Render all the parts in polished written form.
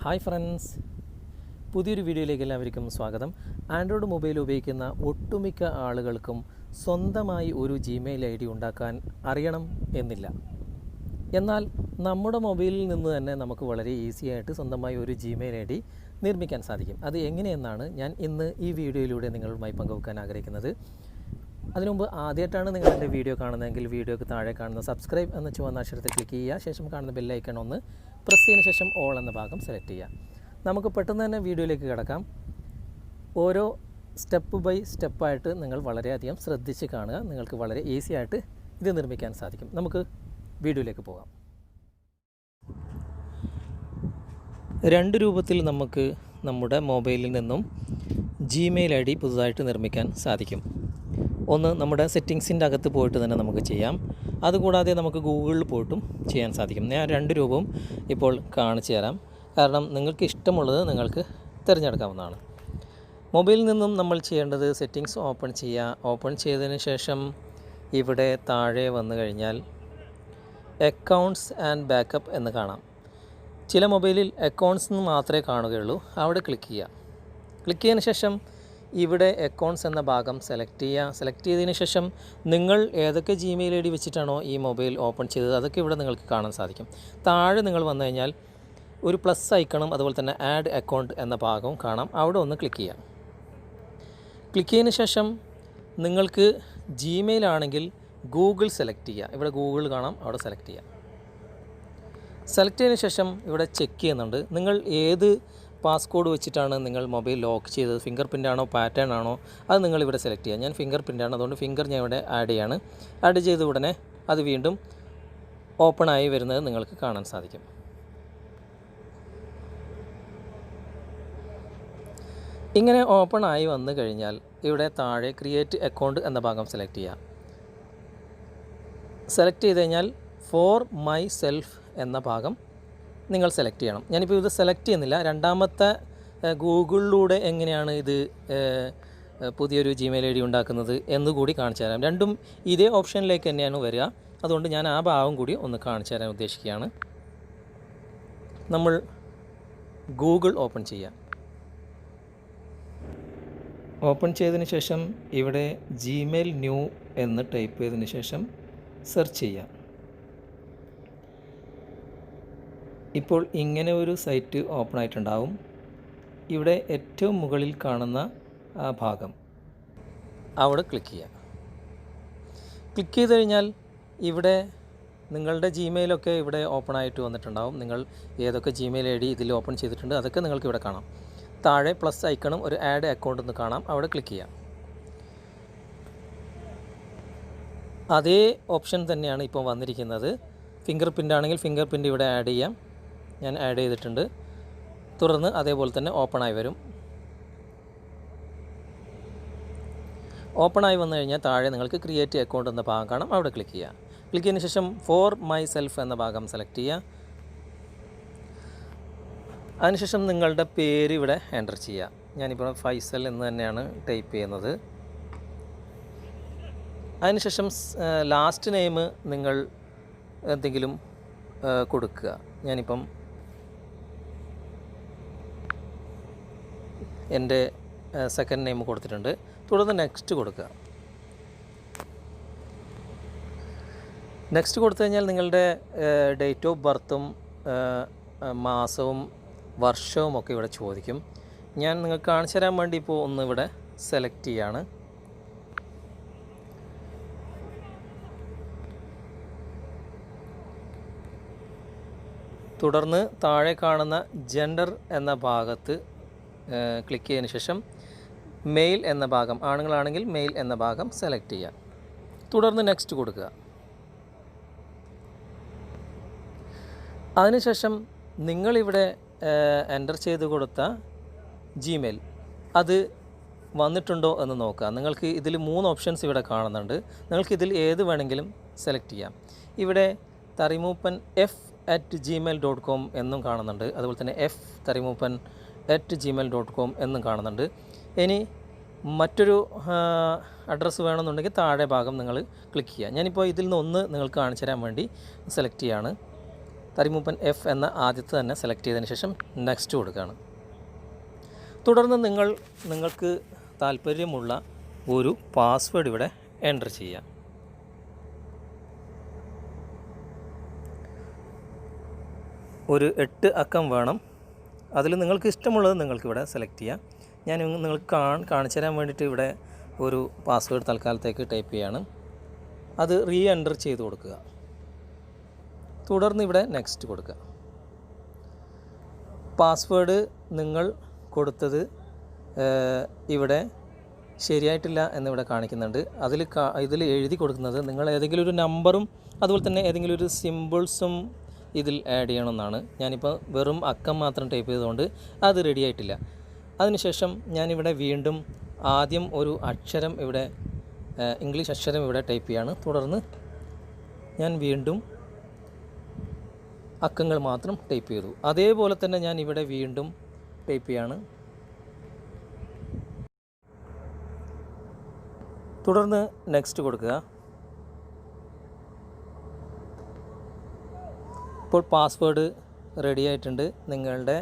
Hi friends, പുതിയൊരു വീഡിയോയിലേക്ക് എല്ലാവർക്കും സ്വാഗതം. ആൻഡ്രോയിഡ് മൊബൈൽ ഉപയോഗിക്കുന്ന ഒട്ടുമിക്ക ആളുകൾക്കും സ്വന്തമായി ഒരു ജിമെയിൽ ഐ ഡി ഉണ്ടാക്കാൻ അറിയണം എന്നില്ല. എന്നാൽ നമ്മുടെ മൊബൈലിൽ നിന്ന് തന്നെ നമുക്ക് വളരെ ഈസി ആയിട്ട് സ്വന്തമായി ഒരു ജിമെയിൽ ഐ ഡി നിർമ്മിക്കാൻ സാധിക്കും. അത് എങ്ങനെയെന്നാണ് ഞാൻ ഇന്ന് ഈ വീഡിയോയിലൂടെ നിങ്ങളുമായി പങ്കുവെക്കാൻ ആഗ്രഹിക്കുന്നത്. അതിനുമുമ്പ് ആദ്യമായിട്ടാണ് നിങ്ങൾ എൻ്റെ വീഡിയോ കാണുന്നതെങ്കിൽ വീഡിയോക്ക് താഴെ കാണുന്ന സബ്സ്ക്രൈബ് എന്ന ചുവന്ന അക്ഷരത്തിൽ ക്ലിക്ക് ചെയ്യുക. ശേഷം കാണുന്ന ബെല്ലൈക്കൺ ഒന്ന് പ്രസ് ചെയ്തതിന് ശേഷം ഓൾ എന്ന ഭാഗം സെലക്ട് ചെയ്യുക. നമുക്ക് പെട്ടെന്ന് തന്നെ വീഡിയോയിലേക്ക് കിടക്കാം. ഓരോ സ്റ്റെപ്പ് ബൈ സ്റ്റെപ്പായിട്ട് നിങ്ങൾ വളരെയധികം ശ്രദ്ധിച്ച് കാണുക. നിങ്ങൾക്ക് വളരെ ഈസി ആയിട്ട് ഇത് നിർമ്മിക്കാൻ സാധിക്കും. നമുക്ക് വീഡിയോയിലേക്ക് പോകാം. രണ്ട് രൂപത്തിൽ നമുക്ക് നമ്മുടെ മൊബൈലിൽ നിന്നും ജിമെയിൽ ഐ ഡി പുതുതായിട്ട് നിർമ്മിക്കാൻ സാധിക്കും. ഒന്ന്, നമ്മുടെ സെറ്റിങ്സിൻ്റെ അകത്ത് പോയിട്ട് തന്നെ നമുക്ക് ചെയ്യാം. അതുകൂടാതെ നമുക്ക് ഗൂഗിളിൽ പോയിട്ടും ചെയ്യാൻ സാധിക്കും. ഞാൻ രണ്ട് രൂപവും ഇപ്പോൾ കാണിച്ചു തരാം. കാരണം നിങ്ങൾക്ക് ഇഷ്ടമുള്ളത് നിങ്ങൾക്ക് തിരഞ്ഞെടുക്കാവുന്നതാണ്. മൊബൈലിൽ നിന്നും നമ്മൾ ചെയ്യേണ്ടത് സെറ്റിങ്സ് ഓപ്പൺ ചെയ്യുക. ഓപ്പൺ ചെയ്തതിന് ശേഷം ഇവിടെ താഴെ വന്നു കഴിഞ്ഞാൽ അക്കൗണ്ട്സ് ആൻഡ് ബാക്കപ്പ് എന്ന് കാണാം. ചില മൊബൈലിൽ അക്കൗണ്ട്സ് എന്ന് മാത്രമേ കാണുകയുള്ളൂ. അവിടെ ക്ലിക്ക് ചെയ്യുക. ക്ലിക്ക് ചെയ്തതിന് ശേഷം ഇവിടെ അക്കൗണ്ട്സ് എന്ന ഭാഗം സെലക്ട് ചെയ്യുക. സെലക്ട് ചെയ്തതിന് ശേഷം നിങ്ങൾ ഏതൊക്കെ ജിമെയിൽ ഐ ഡി വെച്ചിട്ടാണോ ഈ മൊബൈൽ ഓപ്പൺ ചെയ്തത് അതൊക്കെ ഇവിടെ നിങ്ങൾക്ക് കാണാൻ സാധിക്കും. താഴെ നിങ്ങൾ വന്നു കഴിഞ്ഞാൽ ഒരു പ്ലസ് ഐക്കണും അതുപോലെ തന്നെ ആഡ് അക്കൗണ്ട് എന്ന ഭാഗവും കാണാം. അവിടെ ഒന്ന് ക്ലിക്ക് ചെയ്യാം. ക്ലിക്ക് ചെയ്തതിന് ശേഷം നിങ്ങൾക്ക് ജിമെയിൽ ആണെങ്കിൽ ഗൂഗിൾ സെലക്ട് ചെയ്യുക. ഇവിടെ ഗൂഗിൾ കാണാം, അവിടെ സെലക്ട് ചെയ്യുക. സെലക്ട് ചെയ്തതിന് ശേഷം ഇവിടെ ചെക്ക് ചെയ്യുന്നുണ്ട്. നിങ്ങൾ ഏത് പാസ്കോഡ് വെച്ചിട്ടാണ് നിങ്ങൾ മൊബൈൽ ലോക്ക് ചെയ്തത്, ഫിംഗർ പ്രിൻ്റാണോ പാറ്റേൺ ആണോ, അത് നിങ്ങളിവിടെ സെലക്ട് ചെയ്യുക. ഞാൻ ഫിംഗർ പ്രിൻ്റാണ്, അതുകൊണ്ട് ഫിംഗർ ഞാൻ ഇവിടെ ആഡ് ചെയ്യാണ്. ആഡ് ചെയ്ത ഉടനെ അത് വീണ്ടും ഓപ്പണായി വരുന്നത് നിങ്ങൾക്ക് കാണാൻ സാധിക്കും. ഇങ്ങനെ ഓപ്പൺ ആയി വന്നു കഴിഞ്ഞാൽ ഇവിടെ താഴെ ക്രിയേറ്റ് അക്കൗണ്ട് എന്ന ഭാഗം സെലക്ട് ചെയ്യുക. സെലക്ട് ചെയ്ത് കഴിഞ്ഞാൽ ഫോർ മൈ സെൽഫ് എന്ന ഭാഗം നിങ്ങൾ സെലക്ട് ചെയ്യണം. ഞാനിപ്പോൾ ഇത് സെലക്ട് ചെയ്യുന്നില്ല. രണ്ടാമത്തെ ഗൂഗിളിലൂടെ എങ്ങനെയാണ് ഇത് പുതിയൊരു ജിമെയിൽ ഐ ഡി ഉണ്ടാക്കുന്നത് എന്നുകൂടി കാണിച്ചു തരാം. രണ്ടും ഇതേ ഓപ്ഷനിലേക്ക് തന്നെയാണ് വരിക. അതുകൊണ്ട് ഞാൻ ആ ഭാഗം കൂടി ഒന്ന് കാണിച്ചു തരാൻ ഉദ്ദേശിക്കുകയാണ്. നമ്മൾ ഗൂഗിൾ ഓപ്പൺ ചെയ്യാം. ഓപ്പൺ ചെയ്തതിന് ശേഷം ഇവിടെ ജിമെയിൽ ന്യൂ എന്ന് ടൈപ്പ് ചെയ്തതിന് ശേഷം സെർച്ച് ചെയ്യാം. ഇപ്പോൾ ഇങ്ങനെ ഒരു സൈറ്റ് ഓപ്പൺ ആയിട്ടുണ്ടാവും. ഇവിടെ ഏറ്റവും മുകളിൽ കാണുന്ന ആ ഭാഗം അവിടെ ക്ലിക്ക് ചെയ്യുക. ക്ലിക്ക് ചെയ്ത് കഴിഞ്ഞാൽ ഇവിടെ നിങ്ങളുടെ ജിമെയിലൊക്കെ ഇവിടെ ഓപ്പൺ ആയിട്ട് വന്നിട്ടുണ്ടാവും. നിങ്ങൾ ഏതൊക്കെ ജിമെയിൽ ഐ ഡി ഇതിൽ ഓപ്പൺ ചെയ്തിട്ടുണ്ട് അതൊക്കെ നിങ്ങൾക്ക് ഇവിടെ കാണാം. താഴെ പ്ലസ് ഐക്കണും ഒരു ആഡ് അക്കൗണ്ട് എന്ന് കാണാം. അവിടെ ക്ലിക്ക് ചെയ്യാം. അതേ ഓപ്ഷൻ തന്നെയാണ് ഇപ്പോൾ വന്നിരിക്കുന്നത്. ഫിംഗർ പ്രിൻ്റ് ആണെങ്കിൽ ഫിംഗർ പ്രിൻ്റ് ഇവിടെ ആഡ് ചെയ്യാം. ഞാൻ ആഡ് ചെയ്തിട്ടുണ്ട്. തുടർന്ന് അതേപോലെ തന്നെ ഓപ്പണായി വരും. ഓപ്പണായി വന്നു കഴിഞ്ഞാൽ താഴെ നിങ്ങൾക്ക് ക്രിയേറ്റ് അക്കൗണ്ട് എന്ന ഭാഗം കാണാം. അവിടെ ക്ലിക്ക് ചെയ്യുക. ക്ലിക്ക് ചെയ്തതിന് ശേഷം ഫോർ മൈ സെൽഫ് എന്ന ഭാഗം സെലക്ട് ചെയ്യുക. അതിനുശേഷം നിങ്ങളുടെ പേര് ഇവിടെ എൻ്റർ ചെയ്യുക. ഞാനിപ്പോൾ ഫൈസൽ എന്ന് തന്നെയാണ് ടൈപ്പ് ചെയ്യുന്നത്. അതിനുശേഷം ലാസ്റ്റ് നെയിം നിങ്ങൾ എന്തെങ്കിലും കൊടുക്കുക. ഞാനിപ്പം എൻ്റെ സെക്കൻഡ് നെയിം കൊടുത്തിട്ടുണ്ട്. തുടർന്ന് നെക്സ്റ്റ് കൊടുക്കുക. നെക്സ്റ്റ് കൊടുത്തു കഴിഞ്ഞാൽ നിങ്ങളുടെ ഡേറ്റ് ഓഫ് ബർത്തും മാസവും വർഷവും ഒക്കെ ഇവിടെ ചോദിക്കും. ഞാൻ നിങ്ങൾക്ക് കാണിച്ചു തരാൻ വേണ്ടി ഇപ്പോൾ ഒന്ന് ഇവിടെ സെലക്ട് ചെയ്യാണ്. തുടർന്ന് താഴെ കാണുന്ന ജെൻഡർ എന്ന ഭാഗത്ത് ക്ലിക്ക് ചെയ്തതിന് ശേഷം മെയിൽ എന്ന ഭാഗം, ആണുങ്ങളാണെങ്കിൽ മെയിൽ എന്ന ഭാഗം സെലക്ട് ചെയ്യുക. തുടർന്ന് നെക്സ്റ്റ് കൊടുക്കുക. അതിനുശേഷം നിങ്ങളിവിടെ എൻ്റർ ചെയ്ത് കൊടുത്ത ജിമെയിൽ അത് വന്നിട്ടുണ്ടോ എന്ന് നോക്കുക. നിങ്ങൾക്ക് ഇതിൽ 3 ഓപ്ഷൻസ് ഇവിടെ കാണുന്നുണ്ട്. നിങ്ങൾക്ക് ഇതിൽ ഏത് വേണമെങ്കിലും സെലക്ട് ചെയ്യാം. ഇവിടെ തറിമൂപ്പൻ f@gmail.com എന്നും കാണുന്നുണ്ട്. അതുപോലെ തന്നെ f.tarimupan@gmail.com എന്നും കാണുന്നുണ്ട്. ഇനി മറ്റൊരു അഡ്രസ്സ് വേണമെന്നുണ്ടെങ്കിൽ താഴെ ഭാഗം നിങ്ങൾ ക്ലിക്ക് ചെയ്യുക. ഞാനിപ്പോൾ ഇതിൽ നിന്ന് ഒന്ന് നിങ്ങൾക്ക് കാണിച്ചു തരാൻ വേണ്ടി സെലക്ട് ചെയ്യുകയാണ്. തരിമൂപ്പൻ എഫ് എന്ന ആദ്യത്തെ തന്നെ സെലക്ട് ചെയ്തതിന് ശേഷം നെക്സ്റ്റ് കൊടുക്കുകയാണ്. തുടർന്ന് നിങ്ങൾക്ക് താല്പര്യമുള്ള ഒരു പാസ്വേഡ് ഇവിടെ എൻ്റർ ചെയ്യുക. ഒരു 8 അക്കം വേണം. അതിൽ നിങ്ങൾക്ക് ഇഷ്ടമുള്ളത് നിങ്ങൾക്കിവിടെ സെലക്ട് ചെയ്യാം. ഞാൻ നിങ്ങൾക്ക് കാണിച്ചു തരാൻ വേണ്ടിയിട്ട് ഇവിടെ ഒരു പാസ്വേഡ് തൽക്കാലത്തേക്ക് ടൈപ്പ് ചെയ്യാണ്. അത് റീ എൻ്റർ ചെയ്ത് കൊടുക്കുക. തുടർന്ന് ഇവിടെ നെക്സ്റ്റ് കൊടുക്കുക. പാസ്വേഡ് നിങ്ങൾ കൊടുത്തത് ഇവിടെ ശരിയായിട്ടില്ല എന്നിവിടെ കാണിക്കുന്നുണ്ട്. ഇതിൽ എഴുതി കൊടുക്കുന്നത് നിങ്ങൾ ഏതെങ്കിലും ഒരു നമ്പറും അതുപോലെ തന്നെ ഏതെങ്കിലും ഒരു സിമ്പിൾസും ഇതിൽ ആഡ് ചെയ്യണമെന്നാണ്. ഞാനിപ്പോൾ വെറും അക്കം മാത്രം ടൈപ്പ് ചെയ്തുകൊണ്ട് അത് റെഡി ആയിട്ടില്ല. അതിനുശേഷം ഞാനിവിടെ വീണ്ടും ആദ്യം ഒരു അക്ഷരം ഇവിടെ ഇംഗ്ലീഷ് അക്ഷരം ഇവിടെ ടൈപ്പ് ചെയ്യാണ്. തുടർന്ന് ഞാൻ വീണ്ടും അക്കങ്ങൾ മാത്രം ടൈപ്പ് ചെയ്തു. അതേപോലെ തന്നെ ഞാൻ ഇവിടെ വീണ്ടും ടൈപ്പ് ചെയ്യാണ്. തുടർന്ന് നെക്സ്റ്റ് കൊടുക്കുക. ഇപ്പോൾ പാസ്വേഡ് റെഡി ആയിട്ടുണ്ട്. നിങ്ങളുടെ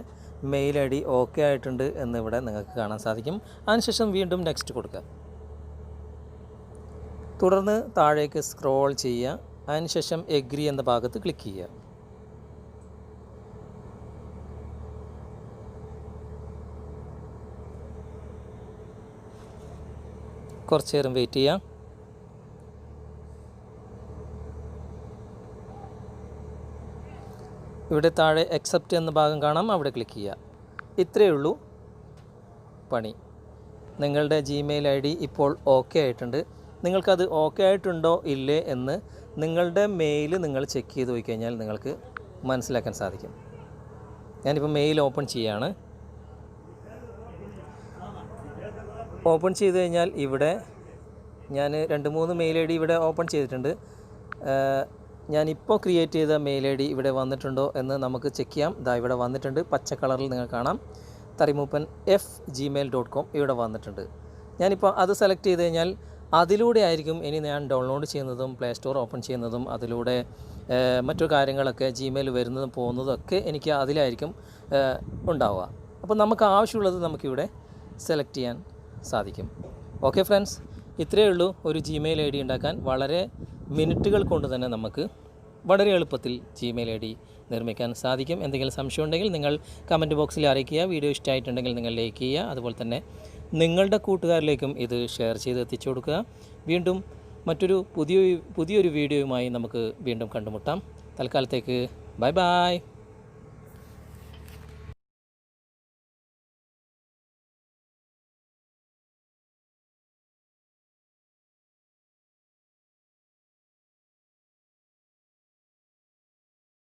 മെയിൽ ഐ ഡി ഓക്കെ ആയിട്ടുണ്ട് എന്നിവിടെ നിങ്ങൾക്ക് കാണാൻ സാധിക്കും. അതിനുശേഷം വീണ്ടും നെക്സ്റ്റ് കൊടുക്കുക. തുടർന്ന് താഴേക്ക് സ്ക്രോൾ ചെയ്യുക. അതിനുശേഷം എഗ്രി എന്ന ഭാഗത്ത് ക്ലിക്ക് ചെയ്യുക. കുറച്ച് നേരം വെയിറ്റ് ചെയ്യാം. ഇവിടെ താഴെ അക്സെപ്റ്റ് എന്ന ഭാഗം കാണാം, അവിടെ ക്ലിക്ക് ചെയ്യുക. ഇത്രയേ ഉള്ളൂ പണി. നിങ്ങളുടെ ജിമെയിൽ ഐ ഡി ഇപ്പോൾ ഓക്കെ ആയിട്ടുണ്ട്. നിങ്ങൾക്കത് ഓക്കെ ആയിട്ടുണ്ടോ ഇല്ലേ എന്ന് നിങ്ങളുടെ മെയിൽ നിങ്ങൾ ചെക്ക് ചെയ്ത് പോയി കഴിഞ്ഞാൽ നിങ്ങൾക്ക് മനസ്സിലാക്കാൻ സാധിക്കും. ഞാനിപ്പോൾ മെയിൽ ഓപ്പൺ ചെയ്യാണ്. ഓപ്പൺ ചെയ്ത് കഴിഞ്ഞാൽ ഇവിടെ ഞാൻ 2-3 മെയിൽ ഐ ഡി ഇവിടെ ഓപ്പൺ ചെയ്തിട്ടുണ്ട്. ഞാനിപ്പോൾ ക്രിയേറ്റ് ചെയ്ത മെയിൽ ഐ ഡി ഇവിടെ വന്നിട്ടുണ്ടോ എന്ന് നമുക്ക് ചെക്ക് ചെയ്യാം. ഇവിടെ വന്നിട്ടുണ്ട്. പച്ച കളറിൽ നിങ്ങൾ കാണാം tarimupan@gmail.com ഇവിടെ വന്നിട്ടുണ്ട്. ഞാനിപ്പോൾ അത് സെലക്ട് ചെയ്ത് കഴിഞ്ഞാൽ അതിലൂടെ ആയിരിക്കും ഇനി ഞാൻ ഡൗൺലോഡ് ചെയ്യുന്നതും പ്ലേ സ്റ്റോർ ഓപ്പൺ ചെയ്യുന്നതും അതിലൂടെ മറ്റു കാര്യങ്ങളൊക്കെ ജിമെയിൽ വരുന്നതും പോകുന്നതും ഒക്കെ എനിക്ക് അതിലായിരിക്കും ഉണ്ടാവുക. അപ്പോൾ നമുക്ക് ആവശ്യമുള്ളത് നമുക്കിവിടെ സെലക്ട് ചെയ്യാൻ സാധിക്കും. ഓക്കെ ഫ്രണ്ട്സ്, ഇത്രയേ ഉള്ളൂ ഒരു ജിമെയിൽ ഐ ഡി ഉണ്ടാക്കാൻ. വളരെ മിനിറ്റുകൾ കൊണ്ട് തന്നെ നമുക്ക് വളരെ എളുപ്പത്തിൽ ജിമെയിൽ ഐ ഡി നിർമ്മിക്കാൻ സാധിക്കും. എന്തെങ്കിലും സംശയം ഉണ്ടെങ്കിൽ നിങ്ങൾ കമൻറ്റ് ബോക്സിൽ അറിയിക്കുക. വീഡിയോ ഇഷ്ടമായിട്ടുണ്ടെങ്കിൽ നിങ്ങൾ ലൈക്ക് ചെയ്യുക. അതുപോലെ തന്നെ നിങ്ങളുടെ കൂട്ടുകാരിലേക്കും ഇത് ഷെയർ ചെയ്ത് എത്തിച്ചു കൊടുക്കുക. വീണ്ടും മറ്റൊരു പുതിയൊരു വീഡിയോയുമായി നമുക്ക് വീണ്ടും കണ്ടുമുട്ടാം. തൽക്കാലത്തേക്ക് ബൈ ബൈ.